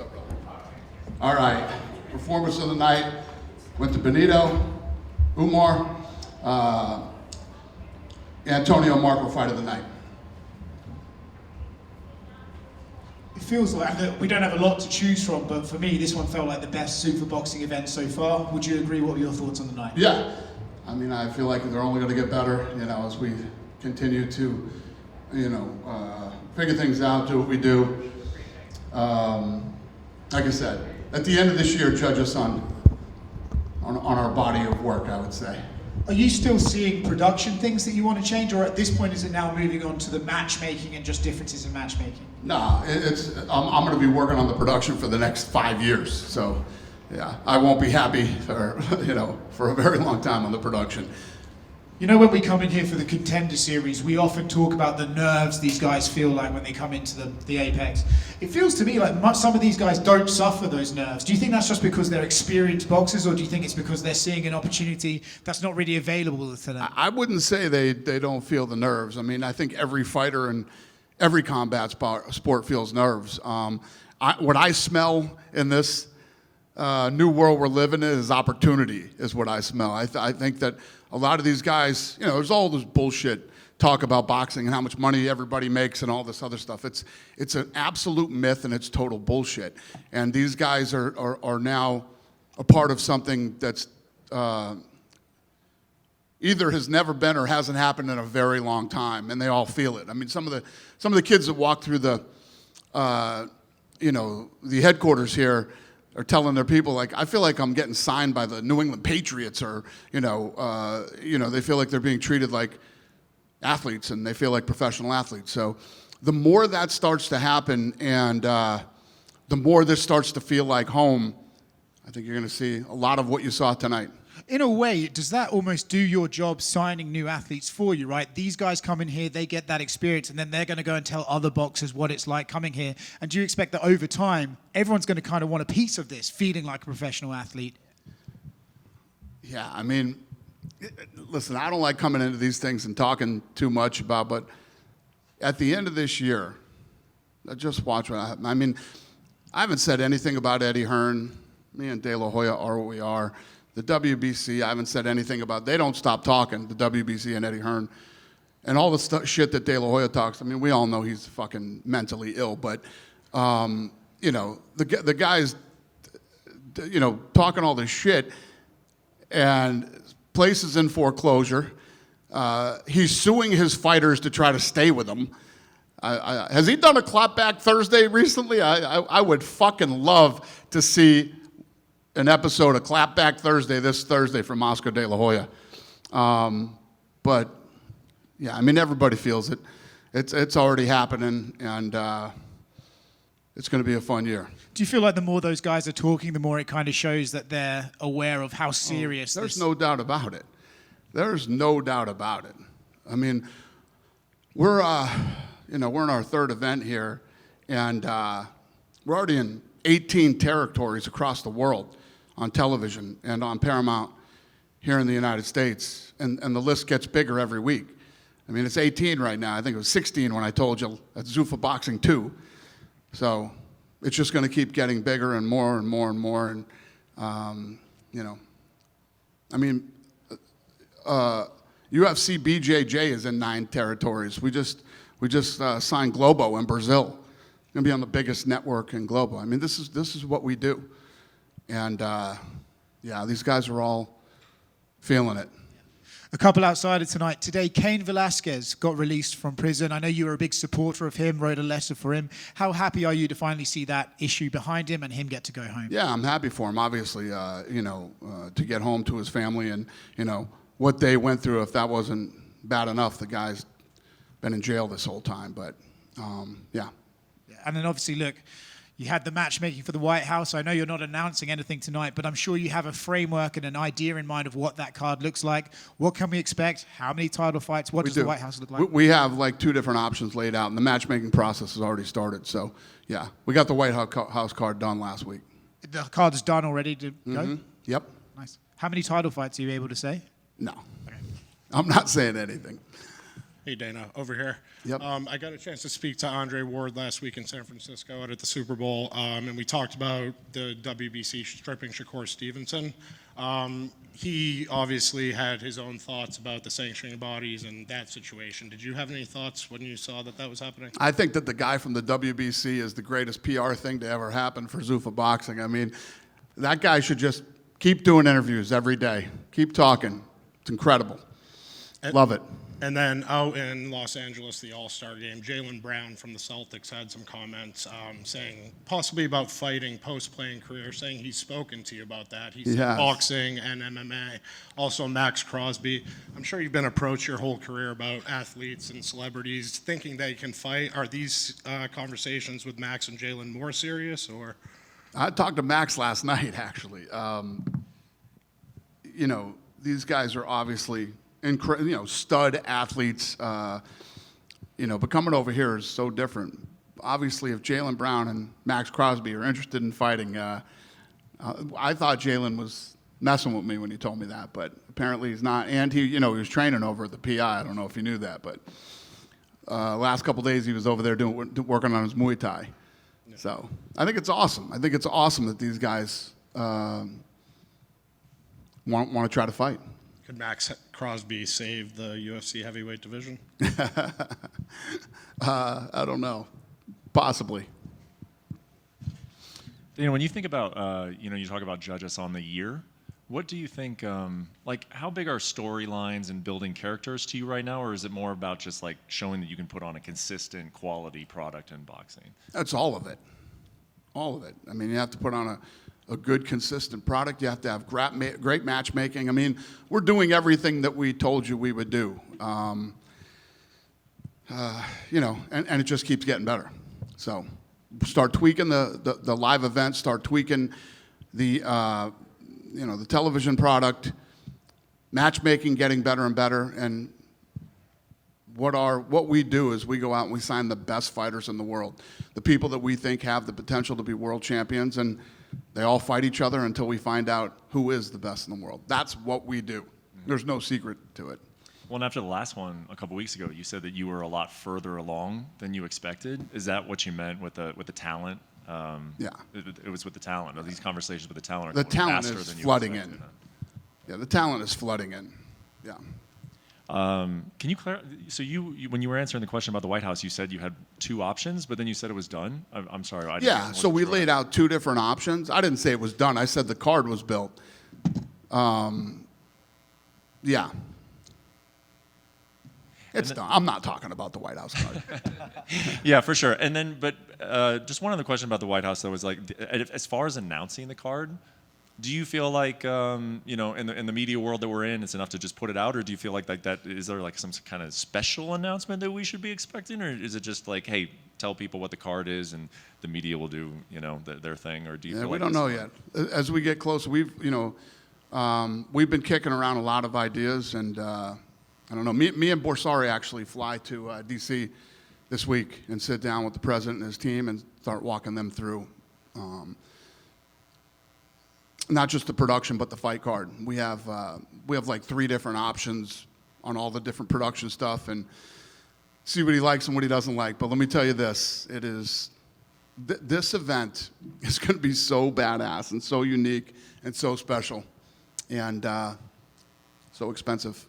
What's up, brother? All right. Performance of the night went to Benito, Umar, Antonio Marco fight of the night. It feels like, we don't have a lot to choose from, but for me, this one felt like the best Zuffa Boxing event so far. Would you agree? What were your thoughts on the night? Yeah. I mean, I feel like they're only going to get better, as we continue to, figure things out, do what we do. Like I said, at the end of this year, judge us on our body of work, I would say. Are you still seeing production things that you want to change, or at this point is it now moving on to the matchmaking and just differences in matchmaking? No, I'm going to be working on the production for the next 5 years. So, yeah, I won't be happy for a very long time on the production. When we come in here for the Contender Series, we often talk about the nerves these guys feel like when they come into the Apex. It feels to me like some of these guys don't suffer those nerves. Do you think that's just because they're experienced boxers, or do you think it's because they're seeing an opportunity that's not really available to them? I wouldn't say they don't feel the nerves. I mean, I think every fighter in every combat sport feels nerves. What I smell in this new world we're living in is opportunity, is what I smell. I think that a lot of these guys, there's all this bullshit talk about boxing and how much money everybody makes and all this other stuff. It's an absolute myth and it's total bullshit. And these guys are now a part of something that's either has never been or hasn't happened in a very long time, and they all feel it. I mean, some of the kids that walk through the headquarters here are telling their people, like, I feel like I'm getting signed by the New England Patriots, or they feel like they're being treated like athletes, and they feel like professional athletes. So the more that starts to happen, and the more this starts to feel like home, I think you're going to see a lot of what you saw tonight. In a way, does that almost do your job signing new athletes for you, right? These guys come in here, they get that experience, and then they're going to go and tell other boxers what it's like coming here. And do you expect that over time, everyone's going to kind of want a piece of this, feeling like a professional athlete? Yeah, I mean, listen, I don't like coming into these things and talking too much about, but at the end of this year, just watch what I mean, I haven't said anything about Eddie Hearn. Me and De La Hoya are what we are. The WBC, I haven't said anything about. They don't stop talking, the WBC and Eddie Hearn. And all the shit that De La Hoya talks, I mean, we all know he's fucking mentally ill, but, the guy's, talking all this shit, and places in foreclosure. He's suing his fighters to try to stay with him. Has he done a clapback Thursday recently? I would fucking love to see an episode of Clapback Thursday this Thursday from Oscar De La Hoya. But, yeah, I mean, everybody feels it. It's already happening, and it's going to be a fun year. Do you feel like the more those guys are talking, the more it kind of shows that they're aware of how serious There's no doubt about it. There's no doubt about it. I mean, we're in our third event here, and we're already in 18 territories across the world on television and on Paramount here in the United States, and the list gets bigger every week. I mean, it's 18 right now. I think it was 16 when I told you at Zuffa Boxing 2. So it's just going to keep getting bigger and more and more and more. And, I mean, UFC BJJ is in 9 territories. We just signed Globo in Brazil. Going to be on the biggest network in Globo. I mean, this is what we do. And, these guys are all feeling it. A couple outsider tonight. Today, Cain Velasquez got released from prison. I know you were a big supporter of him, wrote a letter for him. How happy are you to finally see that issue behind him and him get to go home? Yeah, I'm happy for him, obviously, to get home to his family and, what they went through. If that wasn't bad enough, the guy's been in jail this whole time. But, yeah. And then obviously, look, you had the matchmaking for the White House. I know you're not announcing anything tonight, but I'm sure you have a framework and an idea in mind of what that card looks like. What can we expect? How many title fights? What does the White House look like? We have like 2 different options laid out, and the matchmaking process has already started. So, yeah, we got the White House card done last week. The card's done already to go? Yep. Nice. How many title fights are you able to say? No. Okay. I'm not saying anything. Hey, Dana, over here. Yep. I got a chance to speak to Andre Ward last week in San Francisco at the Super Bowl, and we talked about the WBC stripping Shakur Stevenson. He obviously had his own thoughts about the sanctioning bodies and that situation. Did you have any thoughts when you saw that was happening? I think that the guy from the WBC is the greatest PR thing to ever happen for Zuffa Boxing. I mean, that guy should just keep doing interviews every day. Keep talking. It's incredible. Love it. And then out in Los Angeles, the All-Star game, Jaylen Brown from the Celtics had some comments saying possibly about fighting post-playing career, saying he's spoken to you about that. He said boxing and MMA. Also, Max Crosby. I'm sure you've been approached your whole career about athletes and celebrities thinking they can fight. Are these conversations with Max and Jaylen more serious, or? I talked to Max last night, actually. You know, these guys are obviously stud athletes, you know, but coming over here is so different. Obviously, if Jaylen Brown and Max Crosby are interested in fighting, I thought Jaylen was messing with me when he told me that, but apparently he's not. And he was training over at the PI. I don't know if you knew that, but last couple days he was over there working on his Muay Thai. Yeah. So I think it's awesome. I think it's awesome that these guys want to try to fight. Could Max Crosby save the UFC heavyweight division? I don't know. Possibly. Dana, when you think about, you talk about judge us on the year, what do you think, how big are storylines and building characters to you right now, or is it more about just like showing that you can put on a consistent quality product in boxing? That's all of it. All of it. I mean, you have to put on a good, consistent product. You have to have great matchmaking. I mean, we're doing everything that we told you we would do. And it just keeps getting better. So start tweaking the live events, start tweaking the television product, matchmaking getting better and better. And what we do is we go out and we sign the best fighters in the world, the people that we think have the potential to be world champions, and they all fight each other until we find out who is the best in the world. That's what we do. There's no secret to it. Well, and after the last one a couple weeks ago, you said that you were a lot further along than you expected. Is that what you meant with the talent? Yeah. It was with the talent. Or these conversations with the talent are The going talent faster is than you flooding expected. in. Yeah, the talent is flooding in. Yeah. Can you clarify? So you, when you were answering the question about the White House, you said you had two options, but then you said it was done. I'm sorry. Yeah. So we laid out two different options. I didn't say it was done. I said the card was built. Yeah. It's done. I'm not talking about the White House card. Yeah, for sure. And then, but just one other question about the White House, though, was like, as far as announcing the card, do you feel like, in the media world that we're in, it's enough to just put it out, or do you feel like that, is there like some kind of special announcement that we should be expecting, or is it just like, hey, tell people what the card is and the media will do, their thing, or do you feel we like don't know yet. As we get closer, we've been kicking around a lot of ideas, and I don't know. Me and Borsari actually fly to D.C. this week and sit down with the president and his team and start walking them through not just the production but the fight card. We have like 3 different options on all the different production stuff and see what he likes and what he doesn't like. But let me tell you this: it is this event is going to be so badass and so unique and so special and so expensive.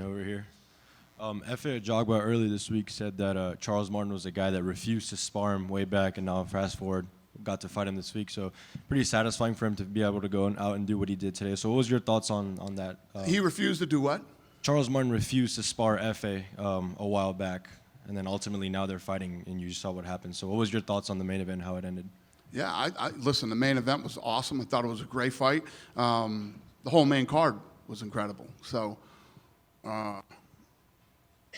Over here. Efe Ajagba earlier this week said that Charles Martin was a guy that refused to spar him way back, and now fast forward, got to fight him this week. So pretty satisfying for him to be able to go out and do what he did today. So what was your thoughts on that? He refused to do what? Charles Martin refused to spar Efe a while back, and then ultimately now they're fighting, and you saw what happened. So what was your thoughts on the main event, how it ended? Yeah, listen, the main event was awesome. I thought it was a great fight. The whole main card was incredible. So, I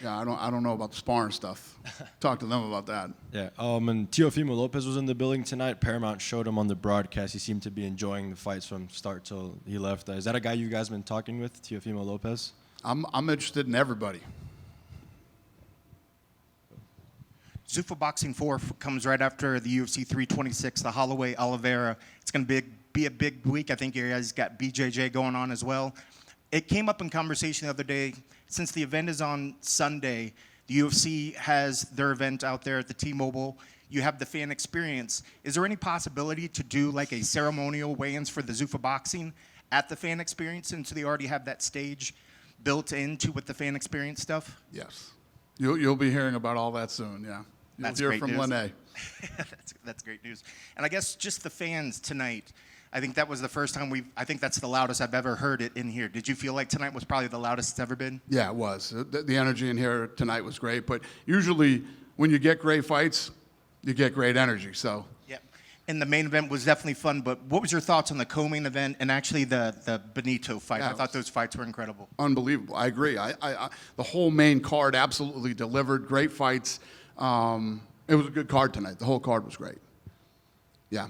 don't know about the sparring stuff. Talk to them about that. Yeah, and Teofimo Lopez was in the building tonight. Paramount showed him on the broadcast. He seemed to be enjoying the fights from start till he left. Is that a guy you guys been talking with, Teofimo Lopez? I'm interested in everybody. Zuffa Boxing 4 comes right after the UFC 326, the Holloway Oliveira. It's going to be a big week. I think you guys got BJJ going on as well. it came up in conversation the other day. Since the event is on Sunday, the UFC has their event out there at the T-Mobile. You have the fan experience. Is there any possibility to do like a ceremonial weigh-ins for the Zuffa Boxing at the fan experience, since they already have that stage built into with the fan experience stuff? Yes. You'll be hearing about all that soon, yeah. You'll That's hear great from news. Lene. That's great news. And I guess just the fans tonight, I think that was the first time I think that's the loudest I've ever heard it in here. Did you feel like tonight was probably the loudest it's ever been? Yeah, it was. The energy in here tonight was great, but usually when you get great fights, you get great energy, so. Yeah. And the main event was definitely fun, but what was your thoughts on the co-main event and actually the Benito fight? Yeah, I thought those fights were incredible. Unbelievable. I agree. The whole main card absolutely delivered. Great fights. It was a good card tonight. The whole card was great. Yeah.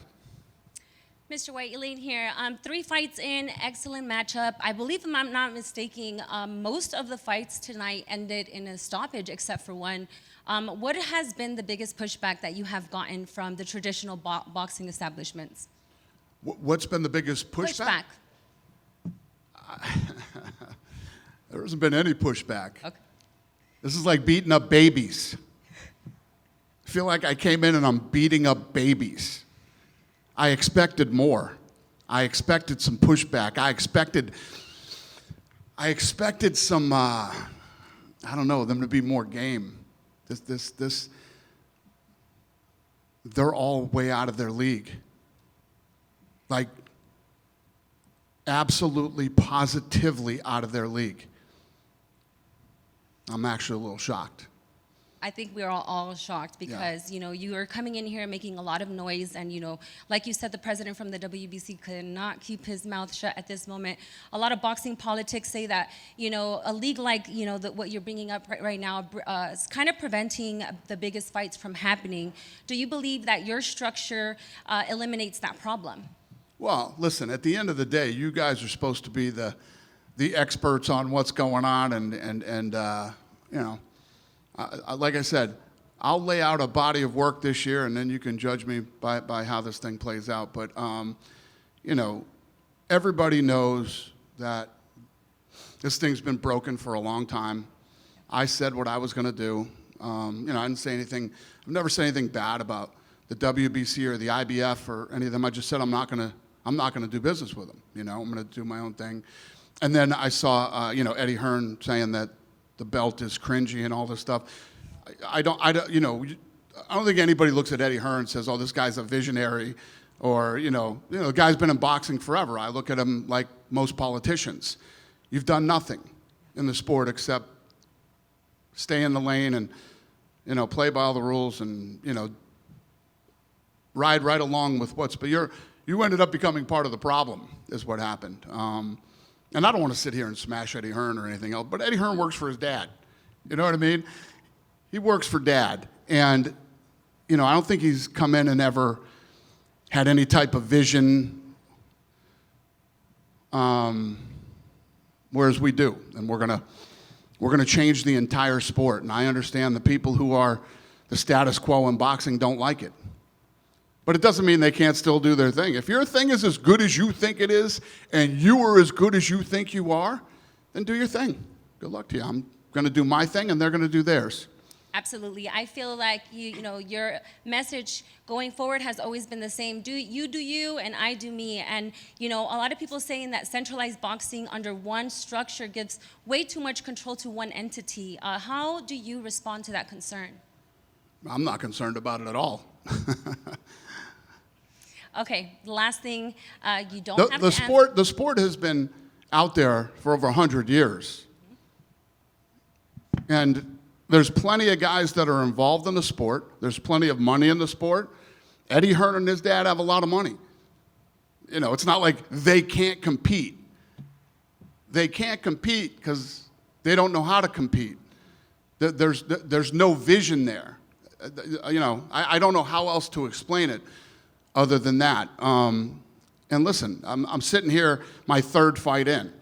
Mr. White, Elaine here. 3 fights in, excellent matchup. I believe, if I'm not mistaken, most of the fights tonight ended in a stoppage except for one. What has been the biggest pushback that you have gotten from the traditional boxing establishments? What's been the biggest pushback? There hasn't been any pushback. Okay. This is like beating up babies. I feel like I came in and I'm beating up babies. I expected more. I expected some pushback. I expected some, I don't know, them to be more game. They're all way out of their league. Like, absolutely, positively out of their league. I'm actually a little shocked. I think we're all shocked because, you know, you are coming in here making a lot of noise and, you know, like you said, the president from the WBC could not keep his mouth shut at this moment. A lot of boxing politics say that, you know, a league like, you know, what you're bringing up right now is kind of preventing the biggest fights from happening. Do you believe that your structure eliminates that problem? Well, listen, at the end of the day, you guys are supposed to be the experts on what's going on and you know, like I said, I'll lay out a body of work this year, and then you can judge me by how this thing plays out. But, you know, everybody knows that this thing's been broken for a long time. I said what I was going to do. You know, I didn't say anything. I've never said anything bad about the WBC or the IBF or any of them. I just said I'm not going to do business with them. You know, I'm going to do my own thing. And then I saw, you know, Eddie Hearn saying that the belt is cringy and all this stuff. I don't, you know, I don't think anybody looks at Eddie Hearn and says, "Oh, this guy's a visionary," or you know, the guy's been in boxing forever. I look at him like most politicians. You've done nothing in the sport except stay in the lane and, you know, play by all the rules and, you know, ride right along with what's. But you ended up becoming part of the problem, is what happened. And I don't want to sit here and smash Eddie Hearn or anything else, but Eddie Hearn works for his dad. You know what I mean? He works for Dad. And, you know, I don't think he's come in and ever had any type of vision, whereas we do. And we're gonna change the entire sport. And I understand the people who are the status quo in boxing don't like it. But it doesn't mean they can't still do their thing. If your thing is as good as you think it is, and you are as good as you think you are, then do your thing. Good luck to you. I'm going to do my thing, and they're going to do theirs. Absolutely. I feel like you know, your message going forward has always been the same. Do you, and I do me. And you know, a lot of people saying that centralized boxing under one structure gives way too much control to one entity. How do you respond to that concern? I'm not concerned about it at all. Okay, the last thing, you don't have to the sport has been out there for over 100 years. And there's plenty of guys that are involved in the sport. There's plenty of money in the sport. Eddie Hearn and his dad have a lot of money. You know, it's not like they can't compete. They can't compete because they don't know how to compete. There's no vision there. You know, I don't know how else to explain it other than that. And listen, I'm sitting here, my 3rd fight in.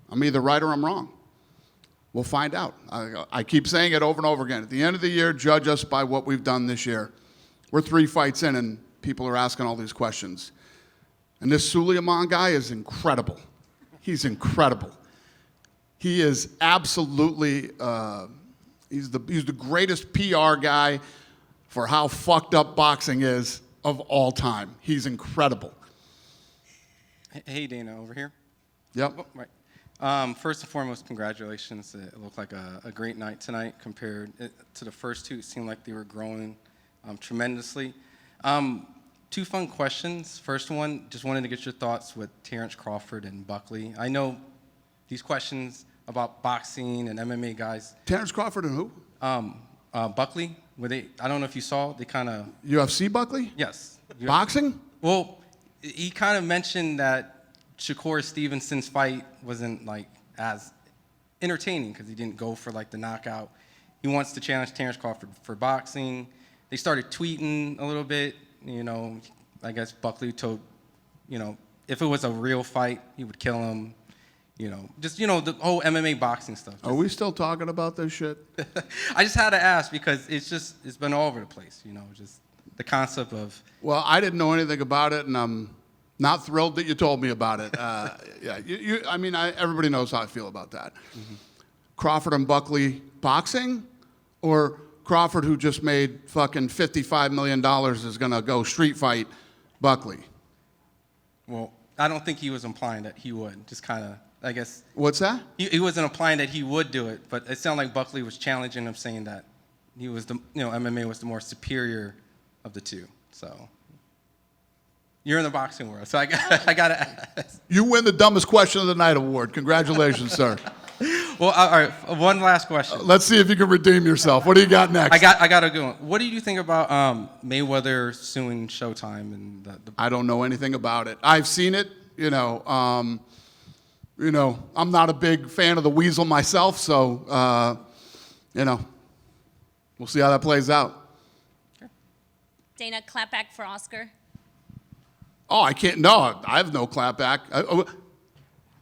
I'm either right or I'm wrong. We'll find out. I keep saying it over and over again. At the end of the year, judge us by what we've done this year. We're 3 fights in, and people are asking all these questions. And this Suleiman guy is incredible. He's incredible. He is absolutely, he's the greatest PR guy for how fucked up boxing is of all time. He's incredible. Hey, Dana, over here. Yep. Oh, right. First and foremost, congratulations. It looked like a great night tonight compared to the first two. It seemed like they were growing tremendously. Two fun questions. First one, just wanted to get your thoughts with Terrence Crawford and Buckley. I know these questions about boxing and MMA guys. Terrence Crawford and who? Buckley, I don't know if you saw, they kind of... UFC Buckley? Yes. Boxing? Well, he kind of mentioned that Shakur Stevenson's fight wasn't like as entertaining because he didn't go for like the knockout. He wants to challenge Terrence Crawford for boxing. They started tweeting a little bit. You know, I guess Buckley told, you know, if it was a real fight, he would kill him. You know, just, you know, the whole MMA boxing stuff. Are we still talking about this shit? I just had to ask because it's been all over the place, you know, just the concept of... Well, I didn't know anything about it, and I'm not thrilled that you told me about it. Yeah, I mean, everybody knows how I feel about that. Mm-hmm. Crawford and Buckley boxing, or Crawford, who just made fucking $55 million, is going to go street fight Buckley? Well, I don't think he was implying that he would. Just kind of, I guess. What's that? He wasn't implying that he would do it, but it sounded like Buckley was challenging him, saying that he was MMA was the more superior of the two. So you're in the boxing world, so I got to ask. You win the dumbest question of the night award. Congratulations, sir. Well, all right. One last question. Let's see if you can redeem yourself. What do you got next? I got a good one. What do you think about Mayweather suing Showtime and the? I don't know anything about it. I've seen it. You know, I'm not a big fan of the Weasel myself, so we'll see how that plays out. Dana, clap back for Oscar. Oh, I can't. No, I have no clapback.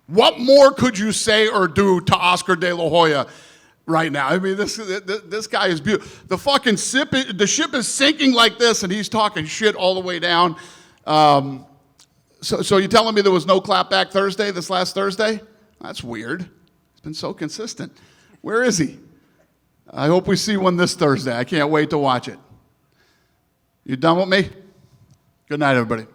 What more could you say or do to Oscar De La Hoya right now? I mean, this guy is beautiful. The fucking the ship is sinking like this, and he's talking shit all the way down. So you're telling me there was no clapback Thursday, this last Thursday? That's weird. He's been so consistent. Where is he? I hope we see one this Thursday. I can't wait to watch it. You done with me? Good night, everybody.